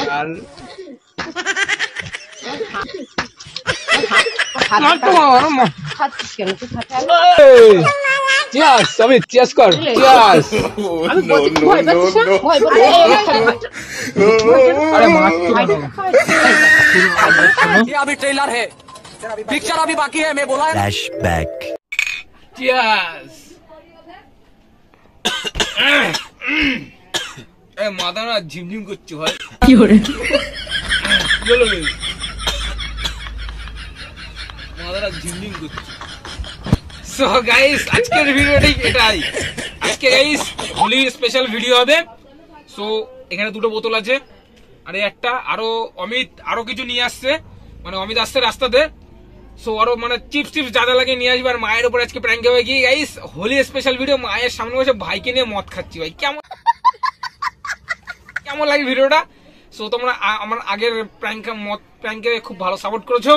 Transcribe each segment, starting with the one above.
আর cheers Amit cheers কর cheers আরে ये अभी ट्रेलर है पिक्चर अभी बाकी है मैं बोला फ्लैशबैक চিয়ার্স এ মাথা না ঝিমঝিম করছে ভাই কি করে চলো রে মাথাটা ঝিমঝিম করছে সো গাইস আজকের ভিডিওটি এটাই আজকে গাইস হোলির স্পেশাল ভিডিও হবে সো এখানে দুটো বোতল আছে আর একটা আরো অমিত আরো কিছু নিয়ে আসছে মানে অমিত আসছে রাস্তাতে সো আরো মানে চিপস টিপস যা লাগে নিয়ে আসবে আর মায়ের উপর আজকে প্র্যাঙ্ক হবে কি গাইস হোলি স্পেশাল ভিডিও মায়ের সামনে বসে ভাইকে নিয়ে মদ খাচ্ছি ভাই কেমন কেমন লাগে ভিডিওটা সো তোমরা আমার আগের প্র্যাঙ্কে খুব ভালো সাপোর্ট করেছো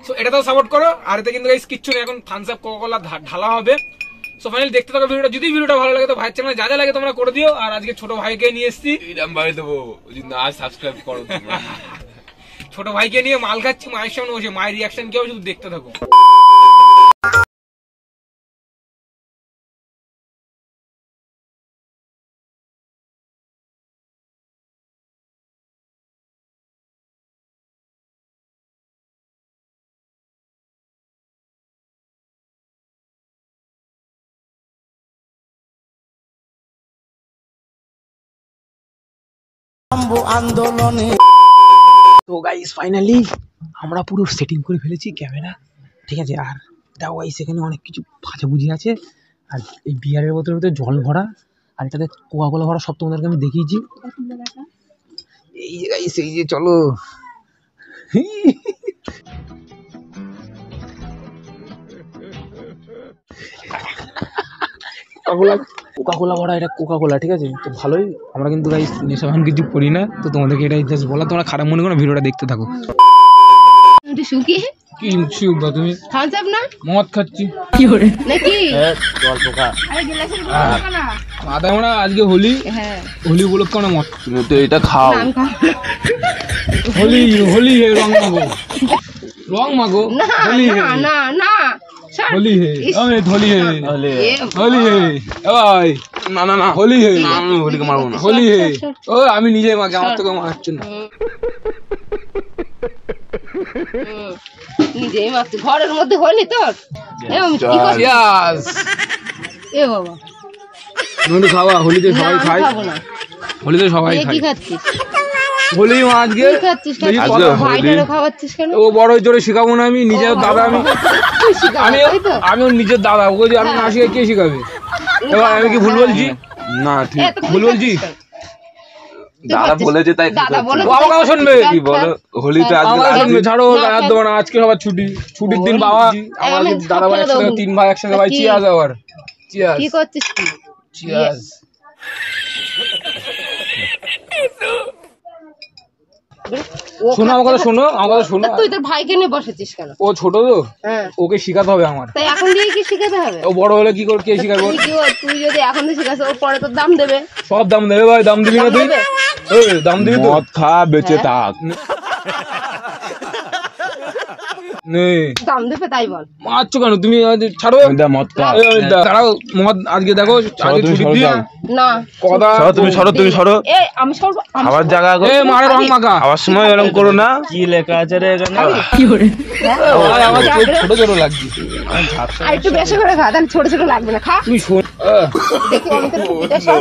সো এটাতেও সাপোর্ট করো আর এতে কিন্তু গাইস কিচ্ছু নেই এখন থামস আপ কোকা-কোলা ঢালা হবে সো ফাইনালি দেখতে থাকো ভিডিওটা যদি ভিডিওটা ভালো লাগে তো ভাইয়ের চ্যানেলে যা যা লাগে তোমরা করে দিও আর আজকে ছোট ভাইকে নিয়ে এসেছি এরকম বাড়ি দেবো যদি না সাবস্ক্রাইব করো তোমরা ছোট ভাইকে নিয়ে মাল খাচ্ছি মায়ের সামনে বসে মায়ের রিয়াকশন কি হবে শুধু দেখতে থাকো আন্দোলনে তো গাইস ফাইনালি আমরা পুরো সেটিং করে ফেলেছি ক্যামেরা ঠিক আছে আর দাও গাইস এখানে অনেক কিছু ভাজাভুজি আছে আর এই বিয়ারের বোতলের ভিতরে জল ভরা আর এটাতে কোকা-কোলা ভরা সব তোমাদেরকে আমি দেখিয়েছি এই যে গাইস এই যে চলো কোকা-কোলা ভরা এটা কোকা-কোলা ঠিক আছে তো ভালোই আমরা কিন্তু গাইস নেশাভান কিছু করি না তো তোমাদেরকে এটাই জাস্ট বলা তোমরা খারাপ মনে করো ভিডিওটা দেখতে থাকো কি শুকবা তুমি থামস আপ না মদ খাচ্ছি কি করে নাকি জল পোকা আরে গ্লাসের বোতল না মাথা মোড়া আজকে হোলি হ্যাঁ হোলি উপলক্ষে আমরা মদ তুমি তো এটা খাও হোলি হোলি হে রং মাগো হোলি হে না না হোলি হে অমিত হোলি হে হোলি হে ভাই না না না হোলি হে না আমি হোলিকে মারবো না হোলি হে ও আমি নিজে মাকে আমার তোকে মারছি না নিজেই মারছি ঘরের মধ্যে হলি তোর চিয়ার্স এ বাবা নন্টু খাওয়া হোলিতে সবাই না, খায় খাবো না। হোলিতে সবাই এ খায় কি খাচ্ছিস হোলি আজকে কি খাচ্ছিস কেন? দেখি আজকে কত- ভাইটারও খাওয়াচ্ছিস কেন ও বড় জোরে শিখাবো না আমি নিজের দাদা আমি তুই শিখাবি, আমি তাই তো? আমি ওর নিজের দাদা ওকে যে আমি না শিখে কে শিখাবে এবার আমি কি ভুল বলছি না ঠিক এ, তো ভুল বলছি খাচ্ছিস কেন? তুই দাদা খাচ্ছিস। বলেছে তাই দাদা বলে ও আমাকে শুনবে কি বলো হোলিতে আজকে আমাকে লাস্ট শুনবে ছাড়ো না, হাত দেবো না আজকে সবার ছুটির দিন বাবা আমাদের আমি দাদা ভাই সব ফেলে একসাথে দেবো। 3 ভাই একসাথে ভাই কি? চিয়ার্স আবার চিয়ার্স কি করছিস তুই চিয়ার্স শোনো আমার কথা শোনো আমার কথা শোনো তা তুই তোর ভাইকে নিয়ে বসেছিস কেন ও ছোট তো হ্যাঁ ওকে শিখাতে হবে আমার তাই এখন দিয়ে কি শিখাতে হবে ও বড় হলে কি করে কে শিখাবে তুই যদি এখন দিয়ে শিখাস ওর পরে তোর দাম দেবে সব দাম দেবে ভাই দাম দিবি না তুই দেবে? এই দাম দিবি তো মদ খা বেঁচে হ্যাঁ। থাক নে দাম দেবে তাই বল মারছো কেন তুমি ছাড়ো দা মদ খা তারাও মদ আজকে দেখো আজকে তুমি ছুটির সরো দিন যাও। না কথা তুমি সরো এ আমি সব খাবার জায়গা এ মারে রং মাখা আবার সময় এরকম করো না কি লেখা আছে রে এখানে ভাই, আমার চোখ ছোট ছোট লাগছে আর একটু বেশি করে খা তাহলে ছোট ছোট লাগবে না খা তুমি শোন দেখি অমিতের কুপিটা সব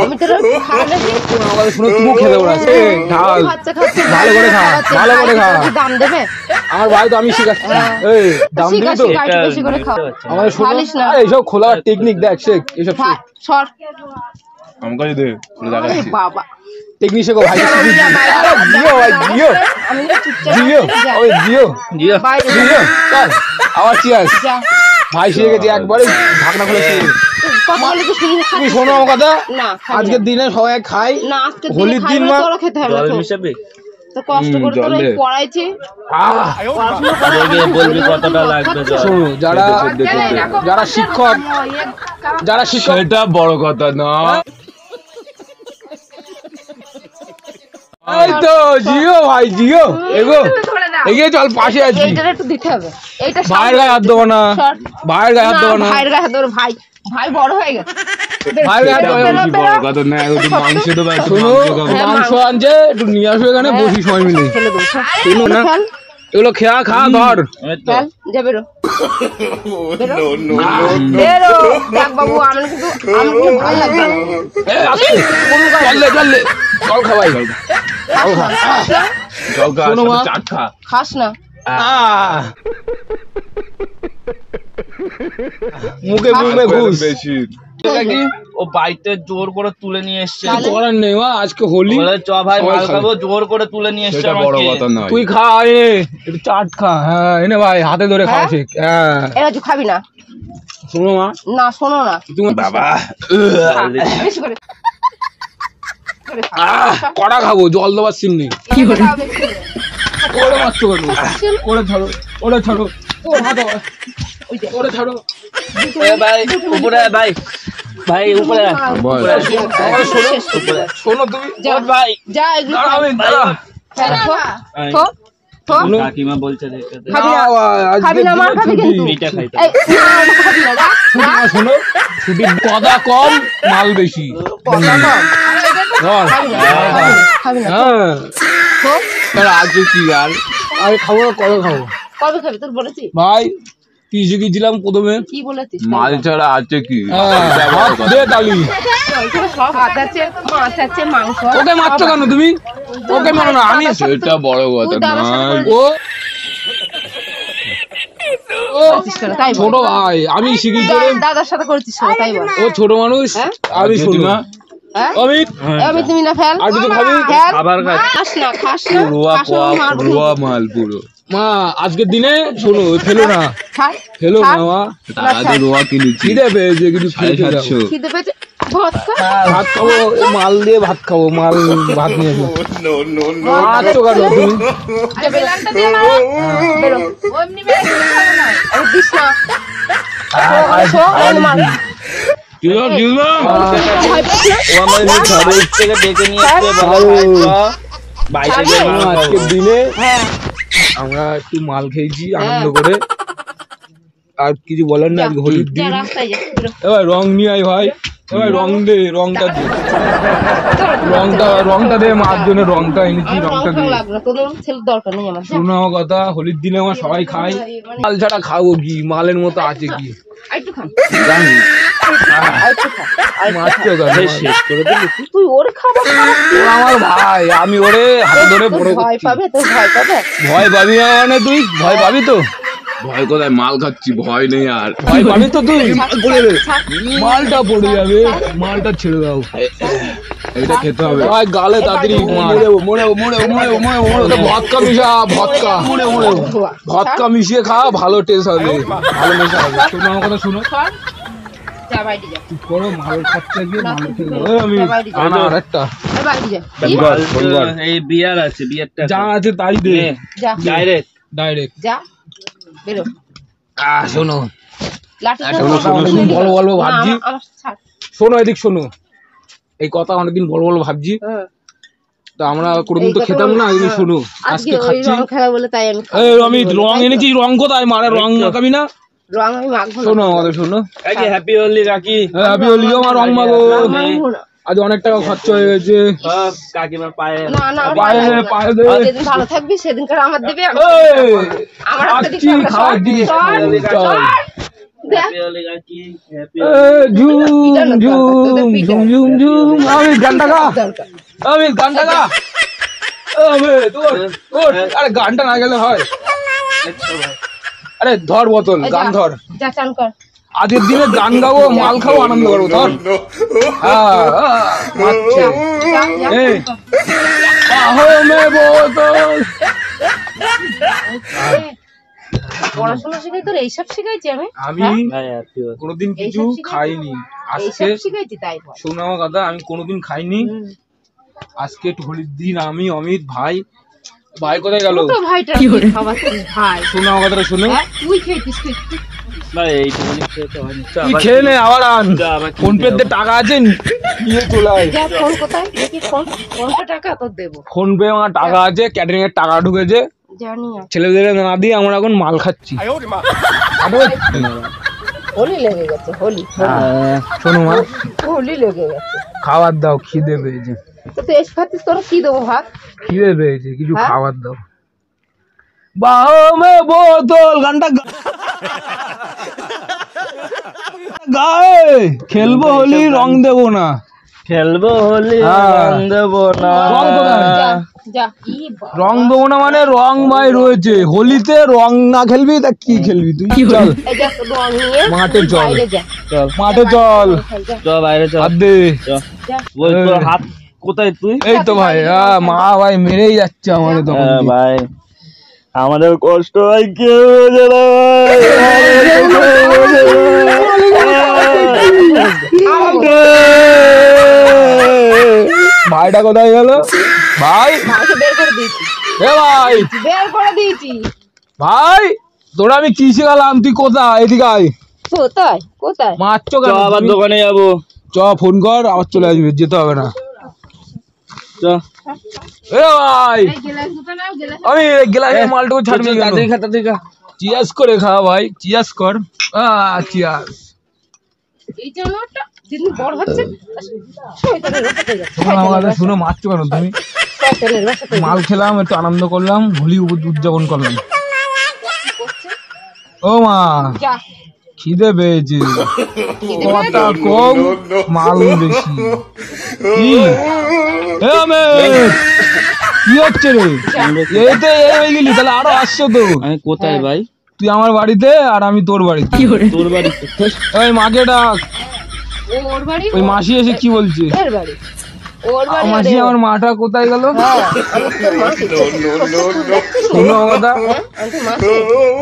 অমিতের খাওয়া নাকি আমাদের শুনে তুমি খেতে ওড়াচ্ছে ঢাল খাচ্ছে খাচ্ছে ভালো করে খা, ভালো করে খা। দাম দেবে আমার ভাই তো আমি শিখাচ্ছি এই দাম দিবি তো শিখা, একটু বেশি করে খাও আমাদের শোনো খালিস না। আরে এইসব খোলা টেকনিক দেখ শেখ এইসব খা, সর আমাকে যদি খুলে আরে দেখাচ্ছি বাবা টেকনিক শেখো ভাই জিও ভাই জিও আমি না চুপচাপ জিও যা, ওই জিও বাইরে যা, জিও চল আবার চিয়ার্স যা। ভাই শিখে গেছে একবারে ঢাকনা খুলে শিখে গেছে। কথা বলে তো শুনি তুমি শোনো আমার কথা না খাবি আজকের না। দিনে সবাই খাই না আজকের হোলির দিনে দিন খাই মা তোরা খেতে হবে না জল তো। মিশাবি তো কষ্ট করে জল তোরা দে। পড়াইছি আহ পড়াশোনা করে দেখে বলবি কতটা লাগবে জল শোনো যারা শিক্ষক যারা শিক্ষক সেটা বড় কথা না এই তো জিও ভাই জিও এগো এগিয়ে চল পাশে আছি এইটা একটু দিতে হবে এইটা ভাইয়ের গায়ে হাত দেবো না ভাইয়ের গায়ে হাত দেবো না ভাইয়ের গায়ে হাত দেবো ভাই ভাই বড় হয়ে গেছে ভাইয়ের গায়ে হাত দেবো না। বড় কথা না একটু মাংস দেবো শোনো মাংস আনছে একটু নিয়ে আসো এখানে বসি সময় মিলে ফেলে দেবো শোনো না এগুলো খেয়া খা ধর চল যা বেরো বেরো দেখ বাবু আমার কিন্তু ভালো লাগবে না। চললে চললে চল খাওয়াই শোনো মা চাট খা খাস না মুখে মুখে ঘুষ বেশি ও বাড়িতে জোর করে তুলে নিয়ে এসছে করার নেই মা আজকে হোলি বলে চ ভাই সবাই মাল খাবে। খাবো জোর করে তুলে নিয়ে এসছে সেটা বড় আমাকে। কথা নয় তুই খা এনে একটু চাট খা হ্যাঁ এনে ভাই হাতে ধরে খাওয়া শেখ হ্যাঁ এরা তুই খাবি না শোনো মা না শোনো না তুমি বাবা খা, বেশি করে কড়া খাবো জল দেওয়ার সিন নেই খাও, বেশি করে। ওরে মারছো কেন ওরে ছাড়ো ওরে ছাড়ো ওর হাত ওরে ছাড়ো এ ভাই উপরে আয় ভাই ভাই উপরে আয়। বল আরে শোনো শোনো তুমি যা ভাই যা এগুলো দাঁড়াও, আমি দাঁড়া। ফেলে থো, থো, থো। শোনো। কাকিমা বলছে দেখতে দে। খাবি না, না, আজকে খাবি না, মার খাবি ছুটি। কিন্তু। এইটা খাইতে এই, না, খাবি না, যা, যা। শোনো ছুটি কথা কম মাল বেশি কথা কম। ধর। খাবি না, খাবি না, হ্যাঁ থো। তার আজকে কি আর আরে খাবো না কবে খাবো কবে খাবি তোর বলেছি ভাই পিসে গেছিলাম প্রথমে কি বলেছিস মাল ছাড়া আছে কি হ্যাঁ, দে তালি ওইখানে সব ভাত আছে মাছ আছে মাংস আছে, ওকে মারছো সব কেন তুমি ওকে মারো না আমি সেটা বড় কথা তুই দাদার সাথে নয় ও ও করেছিস কেন, তাই বল। ছোট ভাই আমি শিখি করে দাদার সাথে করেছিস কেন, তাই বল। ও ছোট মানুষ হ্যাঁ? আমি শুনি জেঠিমা? হ্যাঁ? অমিত আমি তুমি না ফেল আর কিছু খাবি? ফেল। খাবার খাই। খাস না খাস না রোয়া খাস না, মারবো। রোয়া মাল পুরো মা আজকের দিনে শোনো ফেলো না খাস, ফেলো না খাস। মা তারা রোয়া কিনেছি খিদে পেয়েছে কিছু সাড়ে খেতে দাও। 700 খিদে পেয়েছে ভাত খা। ভাত খাবো মাল দিয়ে ভাত খাবো মাল ভাত নিয়ে আসবো মারছো কেন তুমি যা বেরো। বেরো। আরে দিস না। শো, ওই মার। দিলাম দিলাম ভয় পাচ্ছিস না? ও আমার এই ঘরে থেকে ডেকে নিয়ে এসছে বলে ভাই চ বাইরে গিয়ে মাল খাবো। আজকের দিনে হ্যাঁ আমরা একটু মাল খেয়েছি আনন্দ করে আর কিছু বলার না আজকে হোলির যা দিন রাস্তায় যা বেরো। এবার রং নিয়ে আয় ভাই এবার রং দে রংটা দে রংটা দে মার জন্য রংটা এনেছি আমার রংটা রং দে টং লাগবে না, তোদের ছেলের দরকার নেই আমার। যা। শোনো আমার কথা হোলির দিনে আমার সবাই খায় মাল ছাড়া খাবো কি মালের মতো আছে কি আরেকটু খা। জানি আরেকটু খা। মারছো কেন এই শেষ করে দিলি তুই ওর খাবার খাওয়া ও আমার ভাই আমি ওরে হাতে ধরে তোর বড় ভয় করছি পাবে তোর ভয় পাবে ভয় পাবি না মানে তুই ভয় পাবি তো ভয় কোথায় মাল খাচ্ছি ভয় নেই আর ভয় পাবি তো তুই পড়ে দে ছাড়। মালটা পড়ে যাবে মালটা ছেড়ে দাও এটা খেতে হবে ভাই গালে তাড়াতাড়ি ভদকা মিশা ভদকা ভদকা মিশিয়ে খা ভালো টেস্ট হবে ভালো নেশা হবে শোনো আমার কথা শোনো সর। যা বাইরে যা তুই করো মাল খাচ্ছে গিয়ে মাল খেয়ে নাও। আমি বাইরে যা। আনা আরেকটা আর বাইরে যা কি? এই বিয়ার আছে বিয়ারটা যা আছে তাই দে যা ডাইরেক্ট ডাইরেক্ট যা বেরো শোনো লাঠি একটা ধরে কথা অনেকদিন বলবো বলবো না, ভাবছি আমার ছাড়। শোনো এদিক শোনো এই কথা অনেকদিন বলবো ভাবছি হ্যাঁ। তো আমরা কোনোদিন তো এই কথা খেতাম না বলবো। আজকে শোনো আজকে আজকে ওই খাচ্ছি রং খেলা বলে তাই আমি খাবো। এই আমি রং এনেছি রং কোথায় মারা রং মাখাবি না রং আমি মাখবো না। শোনো আমাদের শোনো কাকি হ্যাপি হোলি কাকি হ্যাপি হোলি আমার রং মাগো রং মাখবো না। আজ অনেক টাকা খরচা হয়ে গেছে সব কাকিমার পায়ে না না আমার পায়ে ভালো দে, লাগবে না। পায়ে দে। যেদিন ভালো থাকবি সেদিনকার আমার দিবি আমি এই, আমার হাতে দিবি খাচ্ছি, আমরা খাওয়ার সর, জিনিস সর, চল। সর। দেখ, হ্যাপি হোলি কাকি হ্যাপি ঝুম পিটানো দরকার, তোদের ঝুম পিটানো। ঝুম ঝুম ঝুম আমি গানটা গা দরকার। আমি গানটা গা আমি তোর তোর আরে গানটা না গেলে হয় আরে ধর বোতল এই গান যা, ধর যা চান কর আজকের দিনে গান গাবো মাল খাবো আনন্দ করবো ধর মারছে যা, যা, এই। চান কর। আহো মে বোতল পড়াশোনা শিখাই তোর এইসব শিখাইছি আমি আমি হ্যাঁ? হ্যাপি হোলি কোনোদিন কিছু এইসব শিখাইছি? খাইনি আজকে এইসব শিখাইছি তাই বল শোনো আমার কথা আমি কোনোদিন খাইনি হুম। আজকে হোলির দিন আমি অমিত ভাই ভাই কোথায় গেল তো ভাইটা খাওয়াচ্ছিস ভাই শোনো আমার কথাটা শোনো হ্যাঁ? তুই খেয়েছিস তুই ভাই এইটুকুনি খেয়ে তো হয়নি। তুই খেয়ে নে আবার আন। ফোন পে তে টাকা আছে নিয়ে চলে আয়। যা ফোন কোথায় দেখি ফোন পে টাকা তো দেবো। ফোন পে আমার টাকা আছে, ক্যাটারিং এর টাকা ঢুকেছে, জানি ছেলেদের না দিয়ে আমরা এখন মাল খাচ্ছি। হোলি লেগে গেছে হোলি শোনো মা, হোলি লেগে গেছে। খাবার দাও, খিদে পেয়েছে। তো তুই এসে খাচ্ছিস, তোর কি দেবো ভাত? খিদে পেয়েছে, কিছু হ্যাঁ? খাবার দাও। বাহো মে বোতল গানটা গায়ে খেলবো হোলি, রং দেবো না। খেলবো হোলি, হ্যাঁ। রং দেবো না। রং কোথায়? যা যা ই বাবা। রং দেবো না মানে রং ভাই রয়েছে। হোলিতে রং না খেলবি তা কি খেলবি তুই? চল এই যা তোর রং নিয়ে মাঠে চল। বাইরে যা। চল মাঠে চল, যা চ বাইরে চল। হাত দে। চল। যা। ওই তোর হাত কোথায় তুই? এই তো ভাই, মা ভাই মেরেই যাচ্ছে আমাদের তখন। হ্যাঁ ভাই, আমাদের কষ্ট হয় কেউ বোঝে না ভাইটা কোথায় গেল? ভাই ভাইকে বের করে দিয়েছি, এ ভাই, বের করে দিয়েছি। ভাই তোরা আমি কি শিখালাম? তুই কোথায়? এদিকে আয়। কোথায় কোথায়? মারছো চ কেন? আবার তুমি? দোকানে যাবো। চ ফোন কর, আবার চলে আসবে, যেতে হবে না। চ এ ভাই, এই গ্লাস দুটো নাও, গ্লাস আমি গ্লাসের মালটুকু ছাড়বি কেন? তাড়াতাড়ি খা, তাড়াতাড়ি খা। চিয়াস করে খা ভাই, চিয়াস কর। চিয়াস। এই জন্যটা দিন বড় হচ্ছে শয়তানের বাচ্চা হয়ে যাচ্ছে। আমার কথা শুনো, মারছো কেন তুমি? শয়তানের বাচ্চা হয়ে মাল খেলাম, একটু আনন্দ করলাম, হোলি উদযাপন করলাম। ও মা, যা। খিদে পেয়েছে, খিদে কথা কম মাল বেশি। কি এ আমের, কি হচ্ছে রে? এইতে এ হয়ে গেলি, তাহলে আরো আসছো তো। আমি কোথায় ভাই? তুই আমার বাড়িতে আর আমি তোর বাড়িতে। তোর বাড়ি? ওই মাকে ডাক। ওর বাড়ি, ওই মাসি এসে কি বলছে? এর বাড়ি, ওর বাড়ি। মাসি, আমার মাটা কোথায় গেল? হ্যাঁ, আমি তোর মাসি। শোনো আমার কথা, আমি তো মাসি।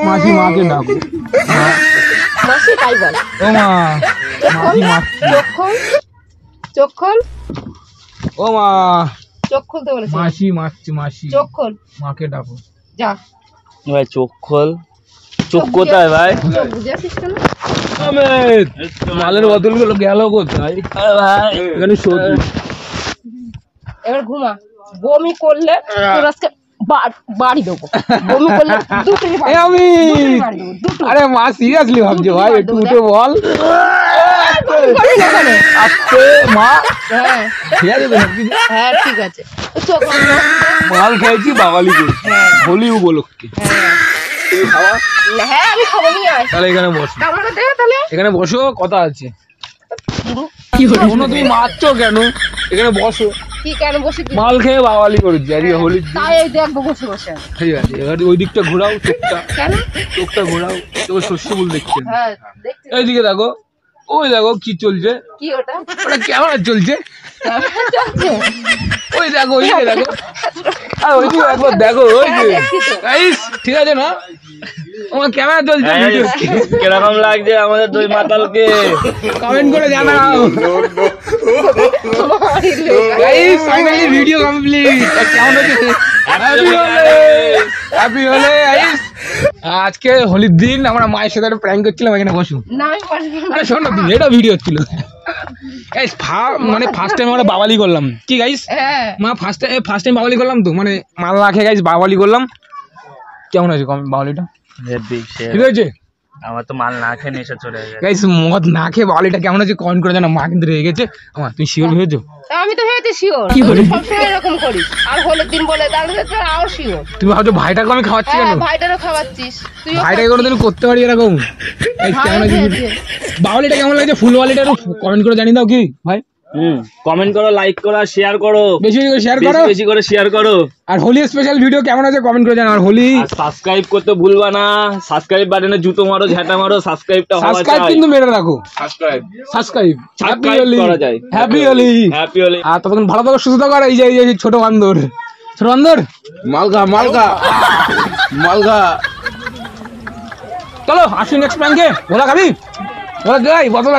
মাসি মাকে ডাকো। মাসি তাই বল। ও মা, মাসি মারছে। চোখ খোল, চোখ খোল, ও মা, চোখ খুলতে বলেছে। মাসি মারছে, মাসি। চোখ খোল, মাকে ডাকো। যা। ভাই চোখ খোল। চোখ কোথায় ভাই? চোখ বুঝে আসিস কেন? আমেদ, মালের বোতলগুলো গেল কোথায়? ভাই এখানে শোধ। এবার ঘুমা। বমি করলে তোর আজকে বাড়ি দেবো। বমি করলে দুটো এ আমি, বাড়ি দেবো, দুটো। আরে মা সিরিয়াসলি ভাবছে ভাই, একটু উঠে বল। করবি না কেন? আস্তে মা, হ্যাঁ ঠিক আছে তো সবকিছু? হ্যাঁ ঠিক আছে। তো চোখ বন্ধ। মাল খেয়েছি, বাঙালি করছি, হোলি উপলক্ষে। তুমি খাওয়া, হ্যাঁ আমি খাবো, নিয়ে আয়। তাহলে এখানে বসো, কামড়া দে তাহলে। এখানে বসো, কথা আছে। শোনো, তুমি মারছো কেন? এখানে বসো। কি কেন বসে কি? মাল খেয়ে বাঙালি করেছি আজকে হোলির দিন। তাই এই দেখবো বসে বসে। ঠিক আছে, এবার ওই দিকটা ঘোরাও, চোখটা কেন? চোখটা ঘোরাও, তোর শস্য ফুল দেখছেন। হ্যাঁ দেখছি। এইদিকে দেখো, ওই দেখো কি চলছে, কি ওটা? ওটা ক্যামেরা চলছে। ক্যামেরা চলছে? ওই দেখো, ওইদিকে দেখো, আর ওইদিকে একবার দেখো, ওই যে গাইস, ঠিক আছে না? আমার ক্যামেরা চলছে, ভিডিও কিরকম লাগছে আমাদের দুই মাতালকে? কমেন্ট করে জানাও। Guys finally video complete. কেমন হচ্ছে? Happy Holi, happy Holi guys. আজকে হোলির দিন আমরা মায়ের সাথে একটা প্র্যাঙ্ক করছিলাম, এখানে বসুন। না আমি বসবো না। আরে শোন না, তুমি এটা ভিডিও ছিল গাইস। মানে ফার্স্ট টাইম আমরা বাওয়ালি করলাম, কি গাইস? হ্যাঁ মা ফার্স্ট টাইম বাওয়ালি করলাম তো, মানে মাল না খেয়ে গাইস বাওয়ালি করলাম। কেমন হয়েছে বাওয়ালিটা? ঠিক আছে আমার তো মাল না খেয়ে নেশা চলে গেছে। গাইস, মদ না খেয়ে বাওয়ালিটা কেমন হয়েছে কমেন্ট করে জানা। মা কিন্তু রেগে গেছে। আমার, তুমি শিওর হয়েছো? তা আমি তো হয়েছি শিওর। সবসময় এরকম করিস, আর হোলির দিন বলে তাহলে তো আরো শিওর। তুমি ভাবছো ভাইটাকে আমি খাওয়াচ্ছি কেন? হ্যাঁ ভাইটারও খাওয়াচ্ছিস তুই। ভাইটাকে কোনোদিন করতে পারি এরকম? গাইস কেমন হয়েছে? বাওয়ালিটা কেমন লাগছে? ফুল বাওয়ালিটা কমেন্ট করে জানিয়ে দাও কি ভাই। কমেন্ট করো, লাইক করো, শেয়ার করো, বেশি বেশি করে শেয়ার করো। বেশি করে শেয়ার করো। আর হোলি স্পেশাল ভিডিও কেমন আছে কমেন্ট করে জানাও। আর হোলি আর সাবস্ক্রাইব করতে ভুলবা না। সাবস্ক্রাইব বাটনে জুতো মারো, ঝাঁটা মারো, সাবস্ক্রাইবটা হওয়া সাবস্ক্রাইব চাই। কিন্তু মেরে রাখো। Subscribe subscribe. Happy subscribe Holi, করা যায়। হ্যাপি হোলি। হ্যাপি হোলি। আর ততক্ষণ ভালো থাকো, সুস্থ থাকো। আর এই যে ছোট বান্দর, ছোট বান্দর, মালগা মালগা মালগা। চলো আসুন নেক্সট প্র্যাঙ্কে। ভোলা খাবি? ভোলা গাই বদল।